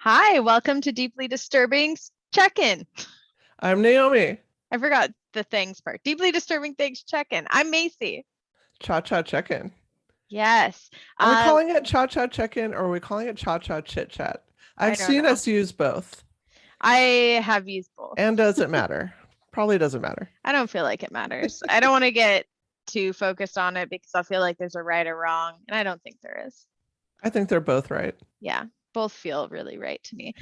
Hi, welcome to Deeply Disturbing Check-in. I'm Naomi. I forgot the things part. Deeply Disturbing Things Check-in. I'm Macie. Cha-cha check-in. Yes. Are we calling it cha-cha check-in or are we calling it cha-cha chit-chat? I I've don't seen know. us use both. I have used both. And does it matter? Probably doesn't matter. I don't feel like it matters. I don't want to get too focused on it because I feel like there's a right or wrong, and I don't think there is. I think they're both right. Yeah, both feel really right to me.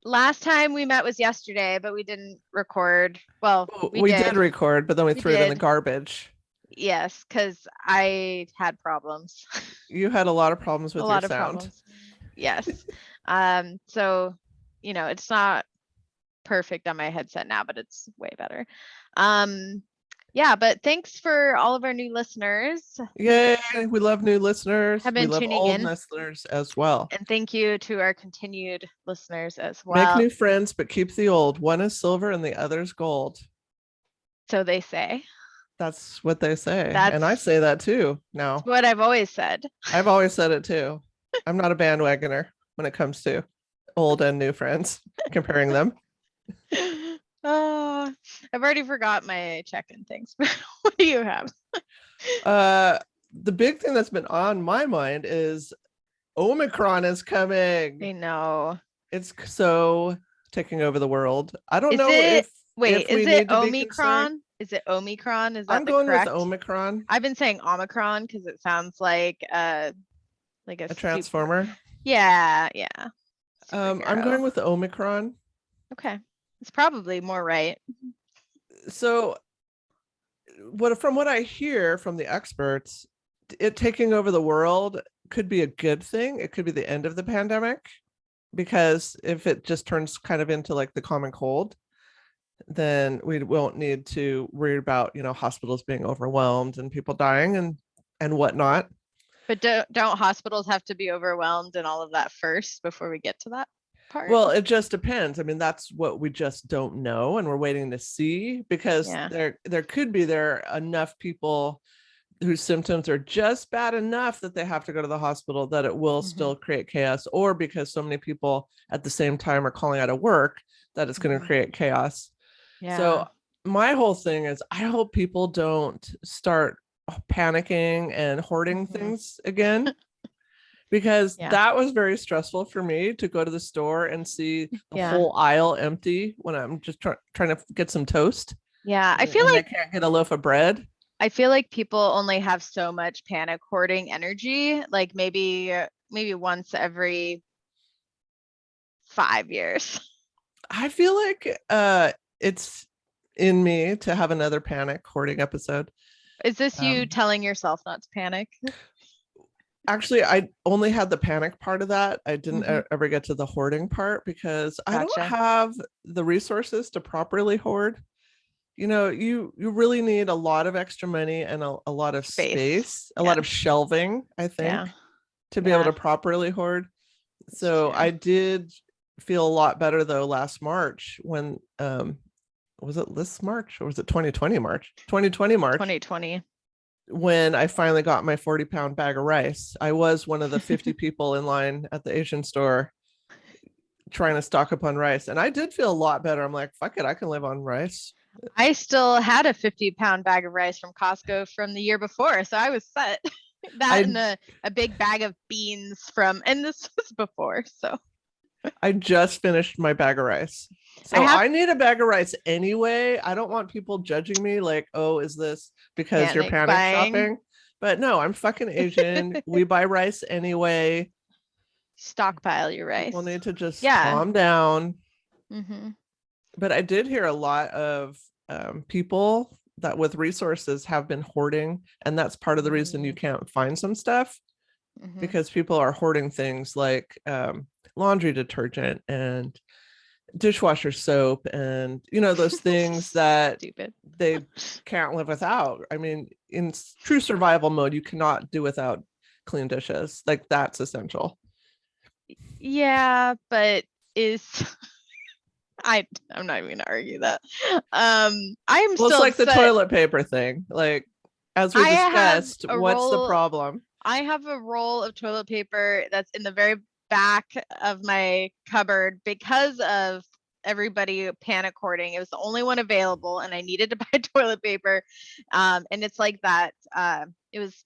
Last time we met was yesterday, but we didn't record. Well, we did record, but then we threw it in the garbage. Yes, because I had problems. You had a lot of problems with a your lot of sound. Problems. Yes. So, it's not perfect on my headset now, but it's way better. Yeah, but thanks for all of our new listeners. Yay, we love new listeners. Have been we love tuning old in. listeners as well. And thank you to our continued listeners as well. Make new friends, but keep the old. One is silver and the other's gold. So they say. That's what they say. And I say that too now. That's what I've always said. I've always said it too. I'm not a bandwagoner when it comes to old and new friends, comparing them. Oh, I've already forgot my check-in things. What do you have? The big thing that's been on my mind is Omicron is coming. I know. It's so taking over the world. I don't know if is it Omicron? Is it Omicron? Is that I'm going with Omicron. I've been saying Omicron because it sounds like a transformer. Yeah. I'm going with Omicron. Okay. It's probably more right. So from what I hear from the experts, it taking over the world could be a good thing. It could be the end of the pandemic, because if it just turns kind of into like the common cold, then we won't need to worry about, hospitals being overwhelmed and people dying and whatnot. But don't hospitals have to be overwhelmed and all of that first before we get to that part? Well, it just depends. I mean, that's what we just don't know, and we're waiting to see, because there could be enough people whose symptoms are just bad enough that they have to go to the hospital that it will still create chaos, or because so many people at the same time are calling out of work that it's going to create chaos. Yeah. So my whole thing is, I hope people don't start panicking and hoarding things again, because that was very stressful for me to go to the store and see the whole aisle empty when I'm just trying to get some toast. Yeah, I feel like I can't get a loaf of bread. I feel like people only have so much panic hoarding energy, like maybe once every 5 years. I feel like it's in me to have another panic hoarding episode. Is this you telling yourself not to panic? Actually, I only had the panic part of that. I didn't ever get to the hoarding part, because I don't have the resources to properly hoard. You really need a lot of extra money and a lot of space, a lot of shelving, I think, to be able to properly hoard. So I did feel a lot better though last March when was it this March or was it 2020 March? 2020 when I finally got my 40-pound bag of rice. I was one of the 50 people in line at the Asian store trying to stock up on rice, and I did feel a lot better. I'm like, fuck it, I can live on rice. I still had a 50-pound bag of rice from Costco from the year before, so I was set. And a big bag of beans and this was before, so. I just finished my bag of rice. So I need a bag of rice anyway. I don't want people judging me like, oh, is this because you're panic shopping? But no, I'm fucking Asian. We buy rice anyway. Stockpile your rice. We'll need to just calm down. But I did hear a lot of people that with resources have been hoarding. And that's part of the reason you can't find some stuff, because people are hoarding things like laundry detergent and dishwasher soap and those things that they can't live without. I mean, in true survival mode, you cannot do without clean dishes. Like, that's essential. Yeah, but I'm not even gonna argue that. It's like the toilet paper thing. Like, as we discussed, what's the problem? I have a roll of toilet paper that's in the very back of my cupboard because of everybody panic hoarding. It was the only one available, and I needed to buy toilet paper. And it's like that. It was,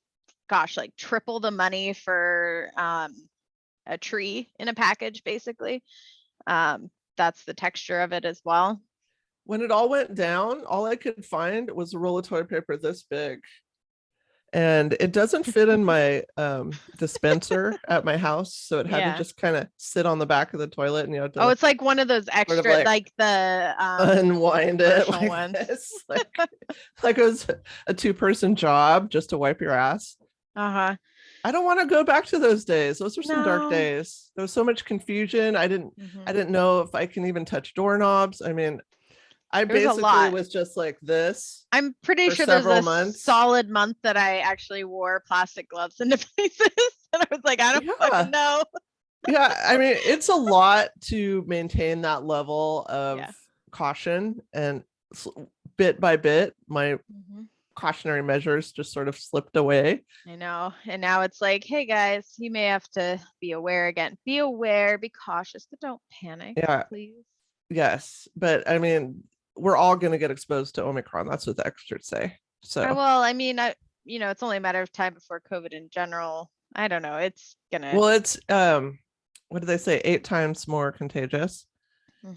gosh, like triple the money for a tree in a package, basically. That's the texture of it as well. When it all went down, all I could find was a roll of toilet paper this big. And it doesn't fit in my dispenser at my house. So it had to just kind of sit on the back of the toilet, and you have to. Oh, it's like one of those extra, sort of like the unwind it like ones. this. Like it was a 2-person job just to wipe your ass. I don't want to go back to those days. Those were some dark days. There was so much confusion. I didn't know if I can even touch doorknobs. I mean, I basically was just like this. I'm pretty sure there's a solid month that I actually wore plastic gloves into places. And I was like, I don't fucking know. Yeah, I mean, it's a lot to maintain that level of caution. And bit by bit, my cautionary measures just sort of slipped away. I know. And now it's like, hey guys, you may have to be aware again. Be aware, be cautious, but don't panic. Yeah. Please. Yes. But I mean, we're all going to get exposed to Omicron. That's what the experts say. So, well, I mean, it's only a matter of time before COVID in general. I don't know. It's gonna. Well, it's what do they say? 8 times more contagious,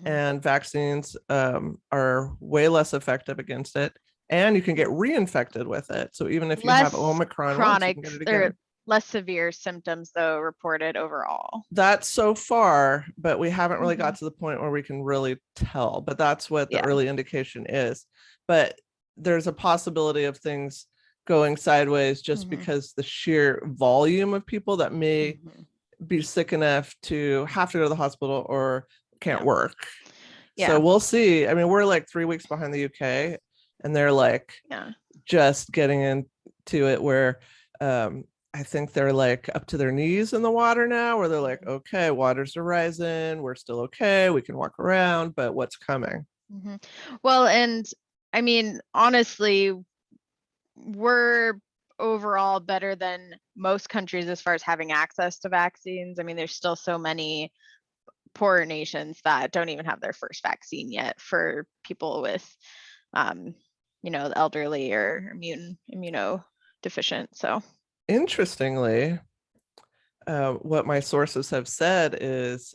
and vaccines are way less effective against it, and you can get reinfected with it. So even if you have Omicron, chronic or less severe symptoms, though, reported overall. That's so far, but we haven't really got to the point where we can really tell. But that's what the early indication is. But there's a possibility of things going sideways just because the sheer volume of people that may be sick enough to have to go to the hospital or can't work. So we'll see. I mean, we're like 3 weeks behind the UK, and they're like just getting into it where I think they're like up to their knees in the water now, where they're like, okay, waters are rising, we're still okay, we can walk around, but what's coming? Well, and I mean, honestly, we're overall better than most countries as far as having access to vaccines. I mean, there's still so many poorer nations that don't even have their first vaccine yet for people with the elderly or immunodeficient. So interestingly, what my sources have said is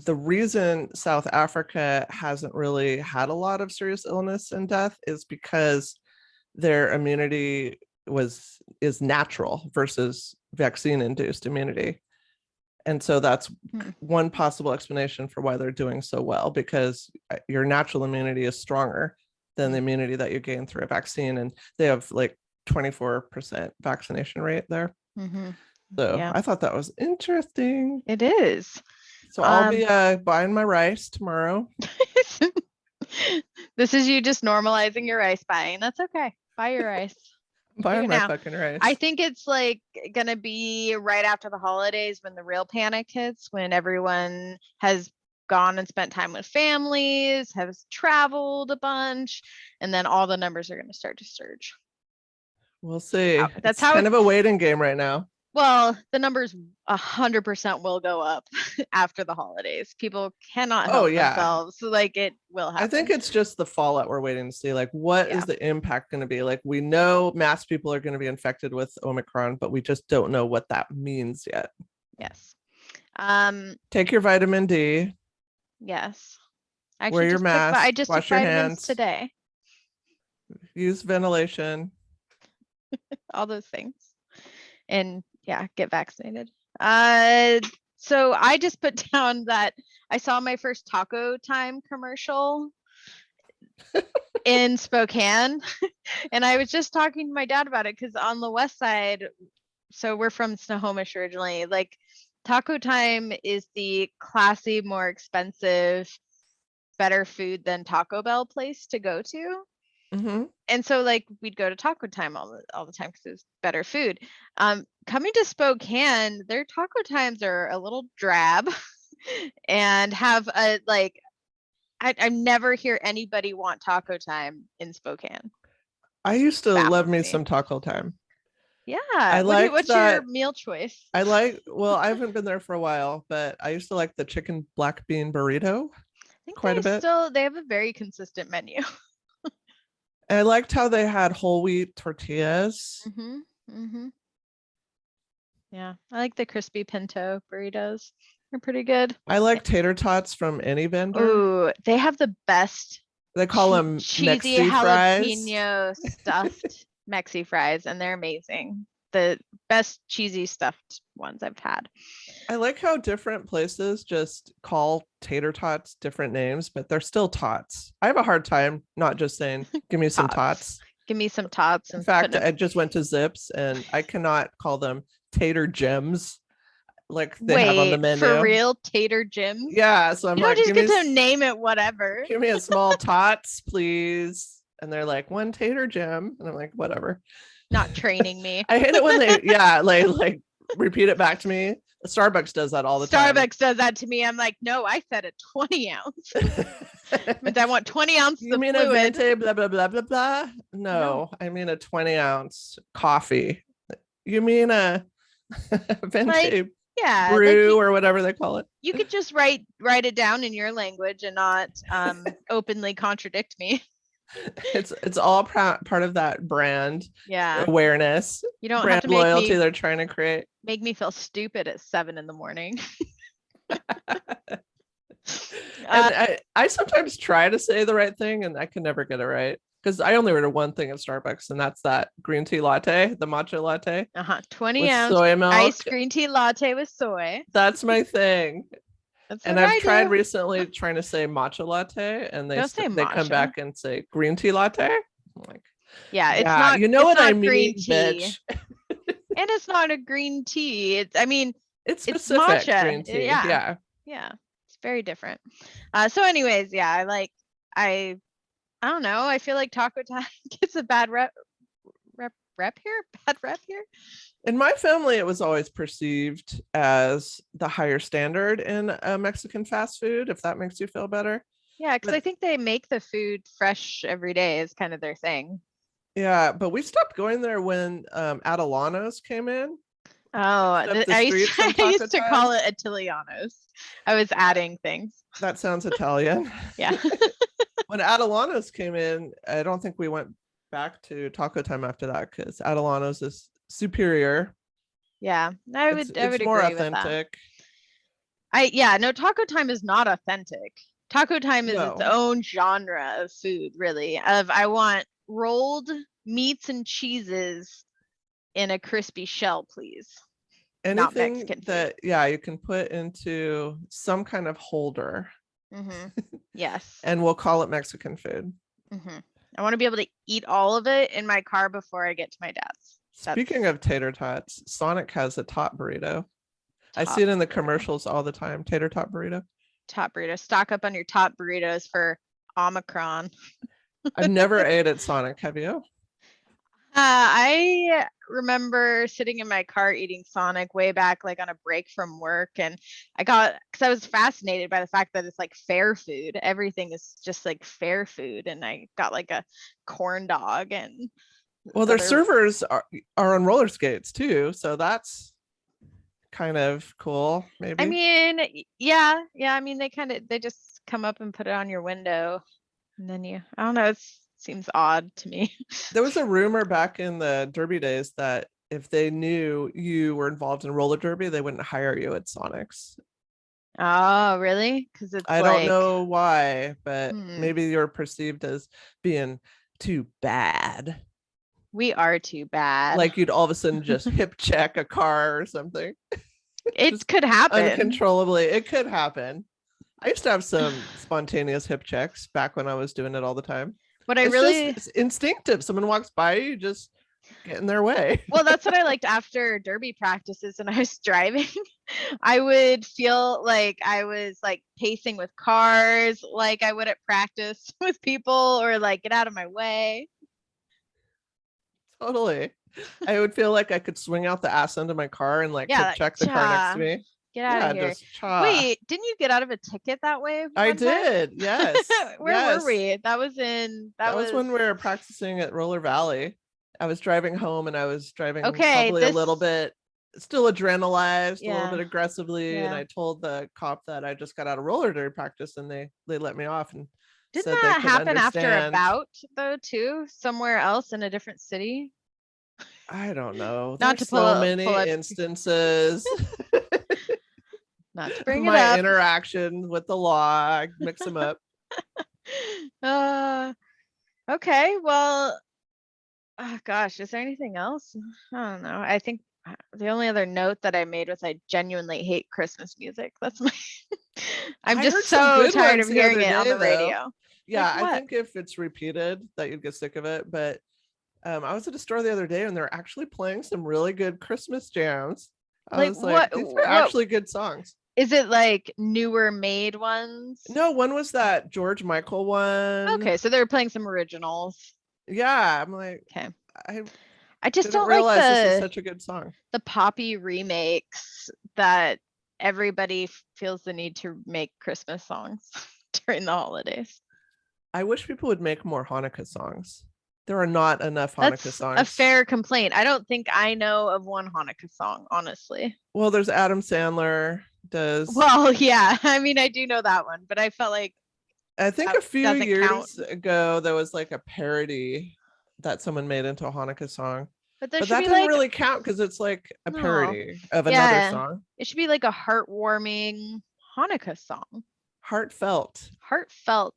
the reason South Africa hasn't really had a lot of serious illness and death is because their immunity is natural versus vaccine induced immunity. And so that's one possible explanation for why they're doing so well, because your natural immunity is stronger than the immunity that you gain through a vaccine. And they have like 24% vaccination rate there. So I thought that was interesting. It is. So I'll be buying my rice tomorrow. This is you just normalizing your rice buying. That's okay. Buy your rice. Buying my fucking rice. I think it's like gonna be right after the holidays when the real panic hits, when everyone has gone and spent time with families, has traveled a bunch, and then all the numbers are going to start to surge. We'll see. That's how kind of a waiting game right now. Well, the numbers 100% will go up after the holidays. People cannot help themselves. So, like, it will happen. I think it's just the fallout we're waiting to see. Like, what is the impact going to be? Like, we know mass people are going to be infected with Omicron, but we just don't know what that means yet. Yes. Take your vitamin D. Yes. Wear your mask. I just wash took your vitamins hands today. Use ventilation. All those things. And get vaccinated. So I just put down that I saw my first Taco Time commercial in Spokane. And I was just talking to my dad about it because on the west side, so we're from Snohomish originally, like Taco Time is the classy, more expensive, better food than Taco Bell place to go to. And so like we'd go to Taco Time all the time because it's better food. Coming to Spokane, their taco times are a little drab and have a like I never hear anybody want Taco Time in Spokane. I used to love me some Taco Time. Yeah. What's your meal choice? Well, I haven't been there for a while, but I used to like the chicken black bean burrito quite a bit. They have a very consistent menu. And I liked how they had whole wheat tortillas. Yeah, I like the crispy pinto burritos. They're pretty good. I like tater tots from any vendor. Ooh, they have the best. They call them cheesy Macie jalapeno stuffed Macie fries, and they're amazing. The best cheesy stuffed ones I've had. I like how different places just call tater tots different names, but they're still tots. I have a hard time not just saying, give me some tots. Give me some tots. In fact, I just went to Zips and I cannot call them tater gems like they have on the menu. For real, tater gems? Yeah, so I'm like, just get to name it whatever. Give me a small tots, please. And they're like, one tater gem. And I'm like, whatever. Not training me. I hate it when they, like repeat it back to me. Starbucks does that all the time. Starbucks does that to me. I'm like, no, I said a 20 ounce. But I want 20 ounces you mean fluid. A venti, blah, blah, blah, blah, blah? No, I mean a 20 ounce coffee. You mean a venti brew or whatever they call it. You could just write it down in your language and not openly contradict me. It's all part of that brand awareness. You don't brand have to make loyalty they're trying to create. Make me feel stupid at 7 a.m. And I sometimes try to say the right thing and I can never get it right because I only order one thing at Starbucks and that's that green tea latte, the matcha latte. 20 ounce soy milk. Iced green tea latte with soy. That's my thing. And I've tried recently trying to say matcha latte and they come back and say green tea latte. I'm like, it's not, you know what I mean, green tea. bitch. And it's not a green tea. It's specific matcha. Green tea. Yeah. It's very different. So anyways, I don't know. I feel like Taco Time gets a bad rep here. In my family, it was always perceived as the higher standard in Mexican fast food, if that makes you feel better. Yeah, because I think they make the food fresh every day is kind of their thing. Yeah, but we stopped going there when Atalanos came in. Oh, I used to call it Atilianos. I was adding things. That sounds Italian. Yeah. When Atalanos came in, I don't think we went back to Taco Time after that because Atalanos is superior. Yeah, I would more agree authentic. With that. No, Taco Time is not authentic. Taco Time is its own genre of food, really. I want rolled meats and cheeses in a crispy shell, please. Anything that you can put into some kind of holder. Yes. And we'll call it Mexican food. I want to be able to eat all of it in my car before I get to my dad's. Speaking of tater tots, Sonic has a tot burrito. I see it in the commercials all the time. Tater tot burrito. Tot burrito. Stock up on your tot burritos for Omicron. I've never ate at Sonic. Have you? I remember sitting in my car eating Sonic way back, like on a break from work. And because I was fascinated by the fact that it's like fair food. Everything is just like fair food. And I got like a corn dog and. Well, their servers are on roller skates too. So that's kind of cool. Maybe. I mean, yeah. I mean, they just come up and put it on your window and then I don't know. It seems odd to me. There was a rumor back in the Derby days that if they knew you were involved in roller derby, they wouldn't hire you at Sonic's. Oh, really? Because I don't know why, but maybe you're perceived as being too bad. We are too bad. Like you'd all of a sudden just hip check a car or something. It could happen. Uncontrollably. It could happen. I used to have some spontaneous hip checks back when I was doing it all the time. But it's instinctive. Someone walks by you, just get in their way. Well, that's what I liked after derby practices and I was driving. I would feel like I was like pacing with cars, like I would at practice with people, or like get out of my way. Totally. I would feel like I could swing out the ass end of my car and like check the car next to me. Get out of here. Wait, didn't you get out of a ticket that way? I did. Yes. Where were we? That was when we were practicing at Roller Valley I was driving home and I was driving Okay, probably a little bit still adrenalized, a little bit aggressively. And Yeah. I told the cop that I just got out of roller derby practice and they let me off and Didn't said they that could happen after a understand. bout though too, somewhere else in a different city? I don't know. Not There's to so pull many up, instances. not to bring it My up. interaction with the law, I mix them up. Okay, well, oh gosh, is there anything else? I don't know. I think the only other note that I made was I genuinely hate Christmas music. That's my I'm I just heard some so good tired of ones the hearing other it on day, the though. radio. Yeah, Like I what? think if it's repeated that you'd get sick of it. But I was at a store the other day and they're actually playing some really good Christmas jams. I Like was like, what these are what actually good songs. is it, like newer made ones? No, one was that George Michael one. Okay, so they're playing some originals. Yeah, I'm like, Okay. I I just didn't don't like realize this is such a good song. the poppy remakes that everybody feels the need to make Christmas songs during the holidays. I wish people would make more Hanukkah songs. There are not enough Hanukkah That's songs. a fair complaint. I don't think I know of one Hanukkah song, honestly. Well, there's Adam Sandler does. Well, yeah, I mean, I do know that one, but I felt like I think that a few doesn't years count. ago there was like a parody that someone made into a Hanukkah song. But there But should that be didn't like, really count because it's like a no, parody of another yeah, song. it should be like a heartwarming Hanukkah song. Heartfelt. Heartfelt.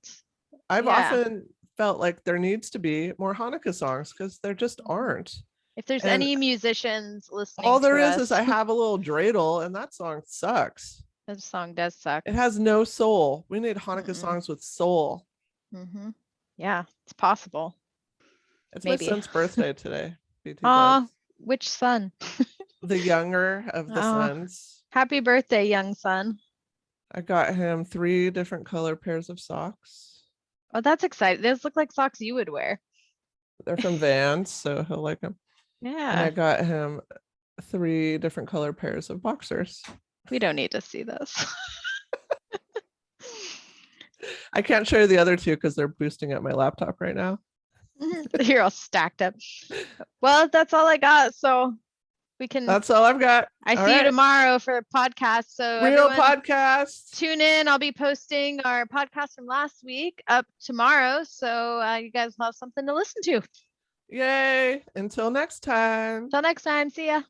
I've Yeah. often felt like there needs to be more Hanukkah songs because there just aren't. If there's And any musicians listening all there to is us, I have a little dreidel and that song sucks. this song does suck. It has no soul. We need Hanukkah songs with soul. Mm-hmm. Yeah, it's possible. It's Maybe. my son's birthday today. Aw, which son? The younger of the sons. Happy birthday, young son. I got him 3 different color pairs of socks. Oh, that's exciting. Those look like socks you would wear. They're from Vans, so he'll like them. Yeah. And I got him 3 different color pairs of boxers. We don't need to see this. I can't show you the other 2 because they're boosting up my laptop right now. You're all stacked up. Well, that's all I got. So we can. That's all I've got. I see you tomorrow for a podcast. So real podcast. Tune in. I'll be posting our podcast from last week up tomorrow. So you guys will have something to listen to. Yay. Until next time. See ya.